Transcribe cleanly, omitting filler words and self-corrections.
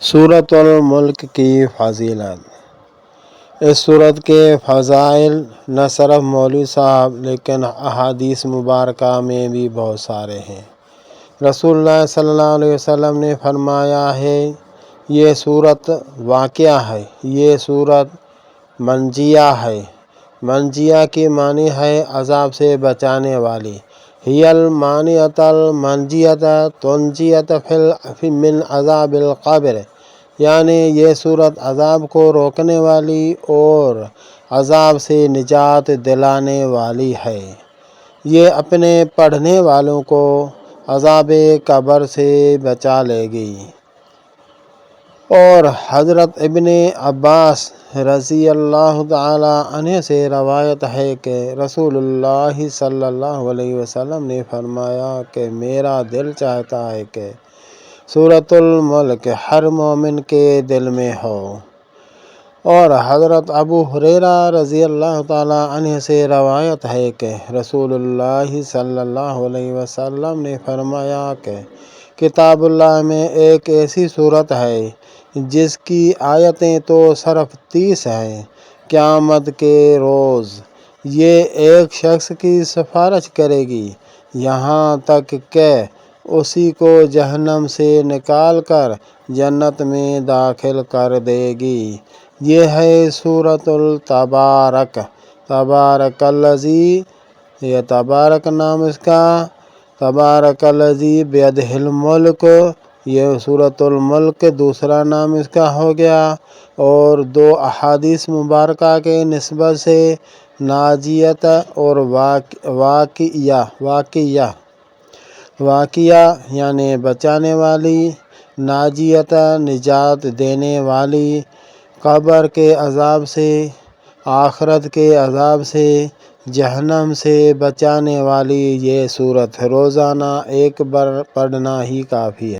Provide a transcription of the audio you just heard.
سورۃ الملک کی فضیلت۔ اس سورت کے فضائل نہ صرف مولوی صاحب لیکن احادیث مبارکہ میں بھی بہت سارے ہیں۔ رسول اللہ صلی اللہ علیہ وسلم نے فرمایا ہے، یہ سورت واقعہ ہے، یہ سورت منجیہ ہے۔ منجیہ کی معنی ہے عذاب سے بچانے والی۔ ہی المانعۃ المنجیۃ تنجیۃ من عذاب القبر، یعنی یہ سورت عذاب کو روکنے والی اور عذاب سے نجات دلانے والی ہے۔ یہ اپنے پڑھنے والوں کو عذاب قبر سے بچا لے گی۔ اور حضرت ابن عباس رضی اللہ تعالی عنہ سے روایت ہے کہ رسول اللہ صلی اللہ علیہ وسلم نے فرمایا کہ میرا دل چاہتا ہے کہ سورۃ الملک ہر مومن کے دل میں ہو۔ اور حضرت ابو ہریرہ رضی اللہ تعالی عنہ سے روایت ہے کہ رسول اللہ صلی اللہ علیہ وسلم نے فرمایا کہ کتاب اللہ میں ایک ایسی سورت ہے جس کی آیتیں تو صرف 30 ہیں، قیامت کے روز یہ ایک شخص کی سفارش کرے گی یہاں تک کہ اسی کو جہنم سے نکال کر جنت میں داخل کر دے گی۔ یہ ہے سورۃ التبارک۔ تبارک الذی، یہ تبارک نام اس کا، تبارک الذی بیدہ الملک، یہ سورۃ الملک دوسرا نام اس کا ہو گیا۔ اور دو احادیث مبارکہ کے نسبت سے ناجیت اور واقعہ یعنی بچانے والی، ناجیت نجات دینے والی، قبر کے عذاب سے، آخرت کے عذاب سے، جہنم سے بچانے والی یہ سورت روزانہ ایک بار پڑھنا ہی کافی ہے۔